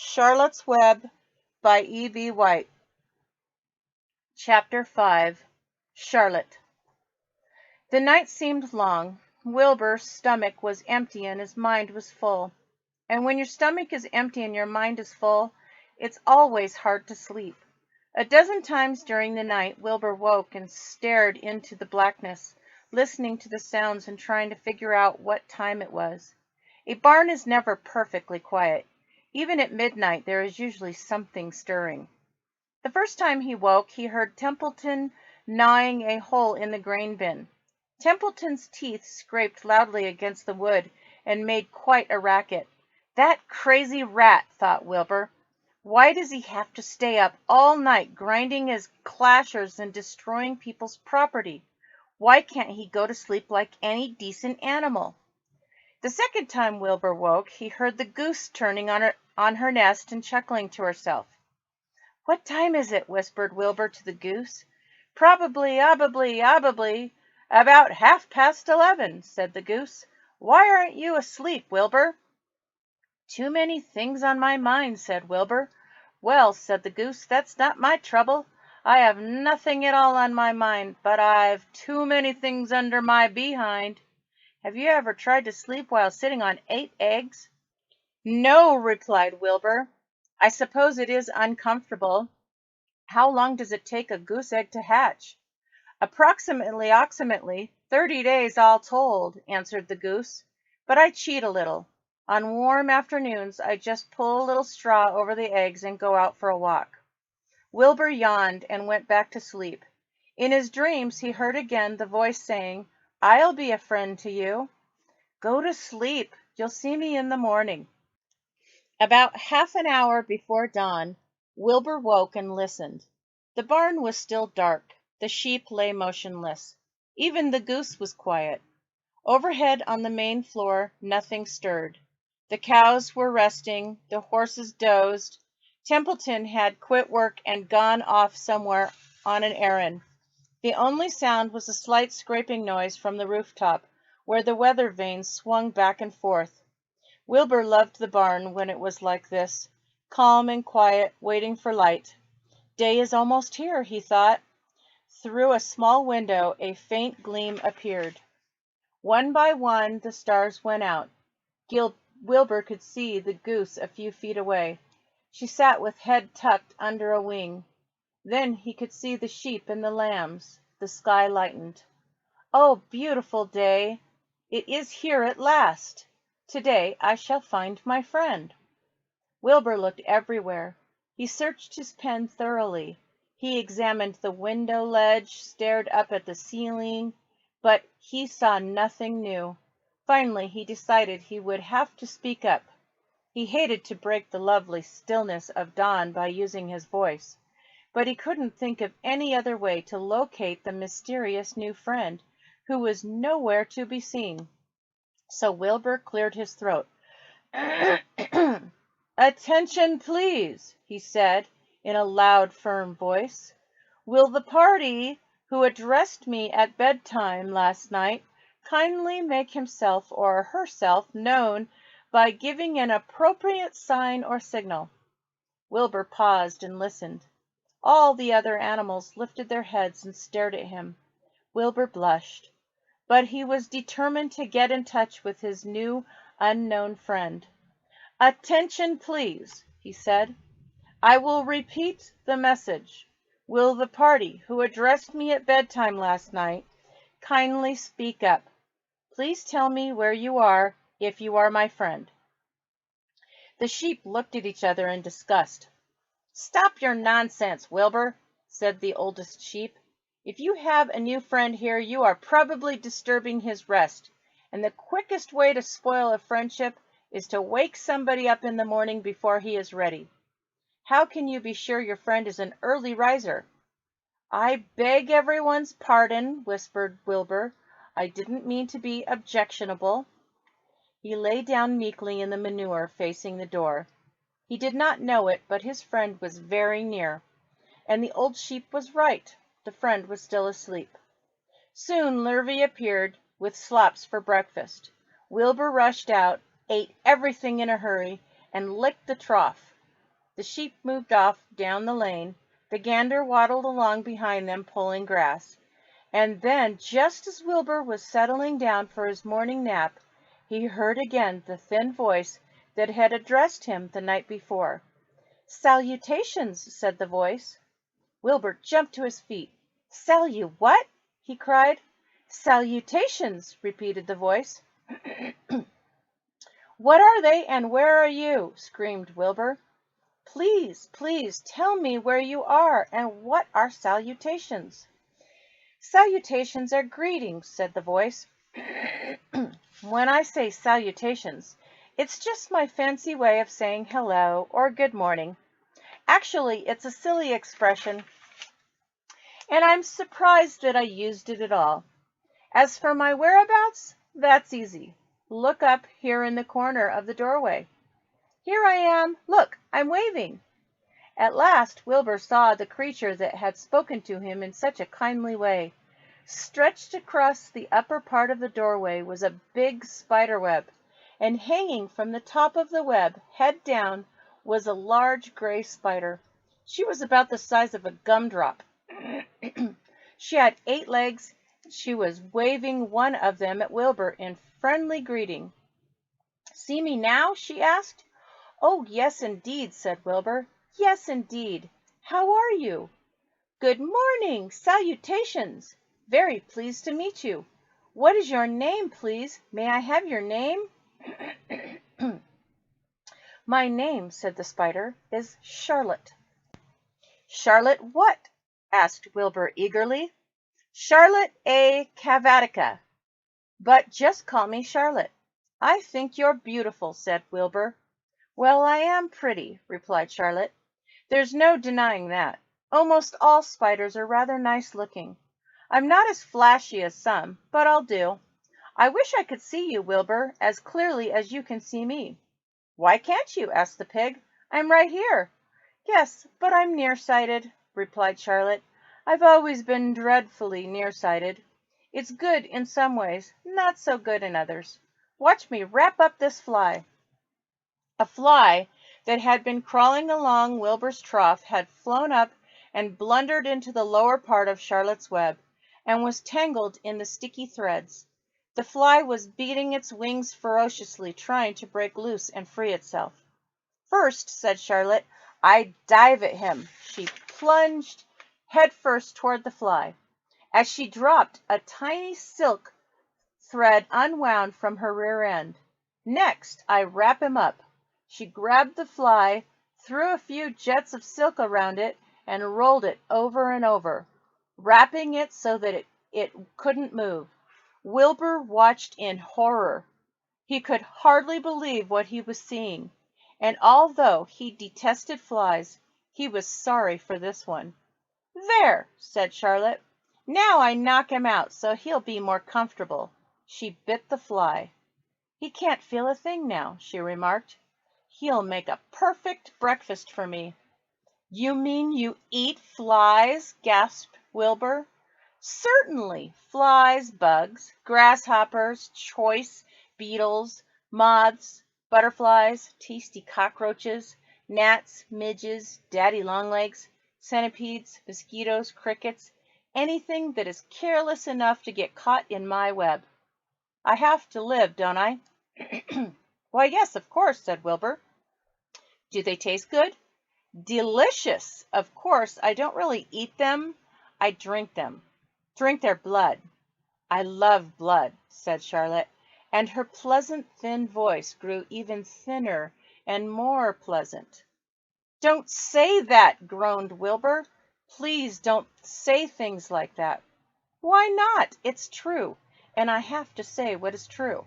Charlotte's Web by E.B. White. Chapter 5. Charlotte. The night seemed long. Wilbur's stomach was empty and his mind was full. And when your stomach is empty and your mind is full, it's always hard to sleep. A dozen times during the night, Wilbur woke and stared into the blackness, listening to the sounds and trying to figure out what time it was. A barn is never perfectly quiet. Even at midnight, there is usually something stirring. The first time he woke, he heard Templeton gnawing a hole in the grain bin. Templeton's teeth scraped loudly against the wood and made quite a racket. That crazy rat, thought Wilbur. Why does he have to stay up all night grinding his clashers and destroying people's property? Why can't he go to sleep like any decent animal? The second time Wilbur woke, he heard the goose turning on her nest and chuckling to herself. "What time is it?" whispered Wilbur to the goose. "Probably, about 11:30, said the goose. "Why aren't you asleep, Wilbur?" "Too many things on my mind," said Wilbur. "Well," said the goose, "that's not my trouble. I have nothing at all on my mind, but I've too many things under my behind. Have you ever tried to sleep while sitting on 8 eggs?" "No," replied Wilbur. "I suppose it is uncomfortable. How long does it take a goose egg to hatch?" Approximately 30 days all told," answered the goose. "But I cheat a little. On warm afternoons I just pull a little straw over the eggs and go out for a walk." Wilbur yawned and went back to sleep. In his dreams he heard again the voice saying, "I'll be a friend to you." "Go to sleep. You'll see me in the morning." About half an hour before dawn, Wilbur woke and listened. The barn was still dark. The sheep lay motionless. Even the goose was quiet. Overhead on the main floor, nothing stirred. The cows were resting. The horses dozed. Templeton had quit work and gone off somewhere on an errand. The only sound was a slight scraping noise from the rooftop, where the weather vanes swung back and forth. Wilbur loved the barn when it was like this, calm and quiet, waiting for light. Day is almost here, he thought. Through a small window, a faint gleam appeared. One by one, the stars went out. Wilbur could see the goose a few feet away. She sat with head tucked under a wing. Then he could see the sheep and the lambs. The sky lightened. "Oh, beautiful day! It is here at last! Today I shall find my friend." Wilbur looked everywhere. He searched his pen thoroughly. He examined the window ledge, stared up at the ceiling, but he saw nothing new. Finally, he decided he would have to speak up. He hated to break the lovely stillness of dawn by using his voice, but he couldn't think of any other way to locate the mysterious new friend, who was nowhere to be seen. So Wilbur cleared his throat. "Attention, please," he said in a loud, firm voice. "Will the party who addressed me at bedtime last night kindly make himself or herself known by giving an appropriate sign or signal?" Wilbur paused and listened. All the other animals lifted their heads and stared at him. Wilbur blushed. But he was determined to get in touch with his new unknown friend. "Attention, please," he said. "I will repeat the message. Will the party who addressed me at bedtime last night kindly speak up? Please tell me where you are if you are my friend." The sheep looked at each other in disgust. "Stop your nonsense, Wilbur," said the oldest sheep. "If you have a new friend here, you are probably disturbing his rest, and the quickest way to spoil a friendship is to wake somebody up in the morning before he is ready. How can you be sure your friend is an early riser?" "I beg everyone's pardon," whispered Wilbur. "I didn't mean to be objectionable." He lay down meekly in the manure facing the door. He did not know it, but his friend was very near. And the old sheep was right. The friend was still asleep. Soon Lurvy appeared with slops for breakfast. Wilbur rushed out, ate everything in a hurry, and licked the trough. The sheep moved off down the lane. The gander waddled along behind them, pulling grass. And then, just as Wilbur was settling down for his morning nap, he heard again the thin voice that had addressed him the night before. "Salutations," said the voice. Wilbur jumped to his feet. "What?" he cried. "Salutations," repeated the voice. "What are they, and where are you?" screamed Wilbur. "Please, please tell me where you are, and what are salutations?" "Salutations are greetings," said the voice. "When I say salutations, it's just my fancy way of saying hello or good morning. Actually, it's a silly expression, and I'm surprised that I used it at all. As for my whereabouts, that's easy. Look up here in the corner of the doorway. Here I am. Look, I'm waving." At last Wilbur saw the creature that had spoken to him in such a kindly way. Stretched across the upper part of the doorway was a big spider web, and hanging from the top of the web, head down, was a large gray spider. She was about the size of a gumdrop. She had 8 legs, and she was waving one of them at Wilbur in friendly greeting. "See me now?" she asked. "Oh, yes, indeed," said Wilbur. "Yes, indeed. How are you?" "Good morning! Salutations! Very pleased to meet you. What is your name, please? May I have your name?" "My name," said the spider, "is Charlotte." "Charlotte what?" asked Wilbur eagerly. "Charlotte A. Cavatica, but just call me Charlotte." "I think you're beautiful," said Wilbur. "Well, I am pretty," replied Charlotte. "There's no denying that. Almost all spiders are rather nice looking. I'm not as flashy as some, but I'll do. I wish I could see you, Wilbur, as clearly as you can see me." "Why can't you?" asked the pig. "I'm right here." "Yes, but I'm nearsighted," replied Charlotte. "I've always been dreadfully nearsighted. It's good in some ways, not so good in others. Watch me wrap up this fly." A fly that had been crawling along Wilbur's trough had flown up and blundered into the lower part of Charlotte's web, and was tangled in the sticky threads. The fly was beating its wings ferociously, trying to break loose and free itself. "First," said Charlotte, "I dive at him." She plunged headfirst toward the fly. As she dropped, a tiny silk thread unwound from her rear end. "Next, I wrap him up." She grabbed the fly, threw a few jets of silk around it, and rolled it over and over, wrapping it so that it couldn't move. Wilbur watched in horror. He could hardly believe what he was seeing, and although he detested flies, he was sorry for this one. "There," said Charlotte. "Now I knock him out so he'll be more comfortable." She bit the fly. "He can't feel a thing now," she remarked. "He'll make a perfect breakfast for me." "You mean you eat flies?" gasped Wilbur. "Certainly, flies, bugs, grasshoppers, choice beetles, moths, butterflies, tasty cockroaches, gnats, midges, daddy longlegs, centipedes, mosquitoes, crickets, anything that is careless enough to get caught in my web. I have to live, don't I?" "Why, yes, of course," said Wilbur. "Do they taste good?" "Delicious! Of course, I don't really eat them. I drink them. Drink their blood." "I love blood," said Charlotte, and her pleasant thin voice grew even thinner and more pleasant. "Don't say that," groaned Wilbur. "Please don't say things like that." "Why not? It's true, and I have to say what is true.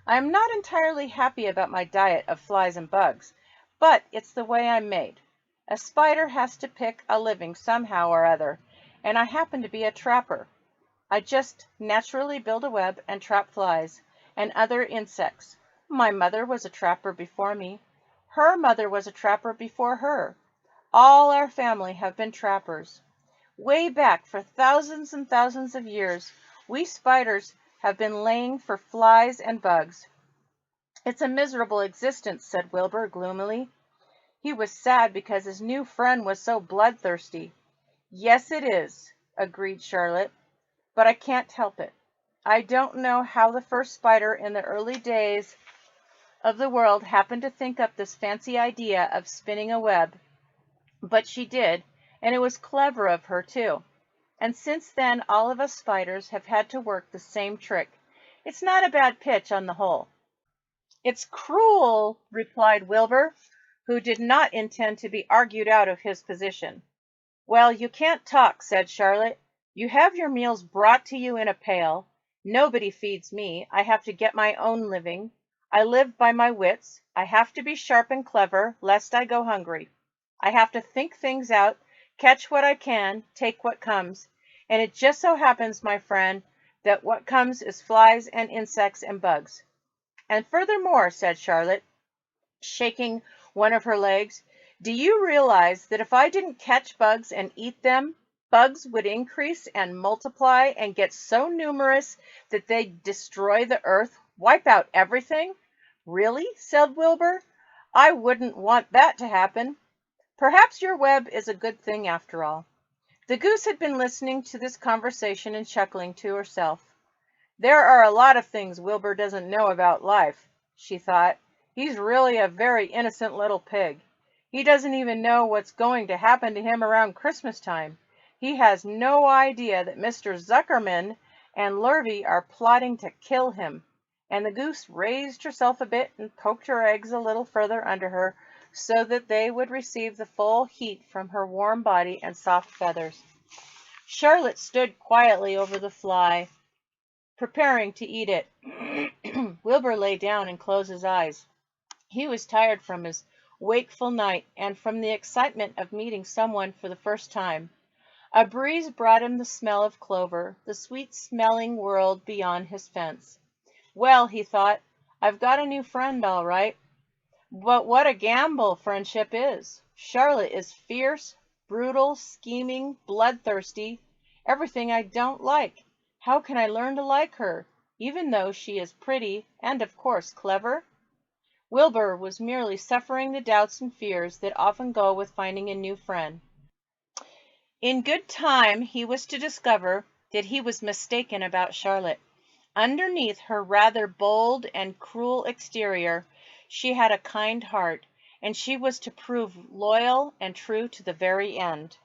I am not entirely happy about my diet of flies and bugs, but it's the way I'm made. A spider has to pick a living somehow or other, and I happen to be a trapper. I just naturally build a web and trap flies and other insects. My mother was a trapper before me. Her mother was a trapper before her. All our family have been trappers. Way back for thousands and thousands of years, we spiders have been laying for flies and bugs." "It's a miserable existence," said Wilbur gloomily. He was sad because his new friend was so bloodthirsty. Yes, it is, agreed Charlotte, but I can't help it. I don't know how the first spider in the early days of the world happened to think up this fancy idea of spinning a web, but she did, and it was clever of her, too. And since then, all of us spiders have had to work the same trick. It's not a bad pitch on the whole. It's cruel, replied Wilbur, who did not intend to be argued out of his position. Well, you can't talk, said Charlotte. You have your meals brought to you in a pail. Nobody feeds me. I have to get my own living. I live by my wits. I have to be sharp and clever, lest I go hungry. I have to think things out, catch what I can, take what comes. And it just so happens, my friend, that what comes is flies and insects and bugs. And furthermore, said Charlotte, shaking one of her legs, do you realize that if I didn't catch bugs and eat them, bugs would increase and multiply and get so numerous that they'd destroy the earth, wipe out everything? Really? Said Wilbur. I wouldn't want that to happen. Perhaps your web is a good thing after all. The goose had been listening to this conversation and chuckling to herself. There are a lot of things Wilbur doesn't know about life, she thought. He's really a very innocent little pig. He doesn't even know what's going to happen to him around Christmas time. He has no idea that Mr. Zuckerman and Lurvy are plotting to kill him. And the goose raised herself a bit and poked her eggs a little further under her so that they would receive the full heat from her warm body and soft feathers. Charlotte stood quietly over the fly, preparing to eat it. Wilbur lay down and closed his eyes. He was tired from his wakeful night and from the excitement of meeting someone for the first time. A breeze brought him the smell of clover, the sweet-smelling world beyond his fence. Well, he thought, I've got a new friend, all right. But what a gamble friendship is. Charlotte is fierce, brutal, scheming, bloodthirsty, everything I don't like. How can I learn to like her, even though she is pretty and, of course, clever? Wilbur was merely suffering the doubts and fears that often go with finding a new friend. In good time he was to discover that he was mistaken about Charlotte. Underneath her rather bold and cruel exterior, she had a kind heart, and she was to prove loyal and true to the very end.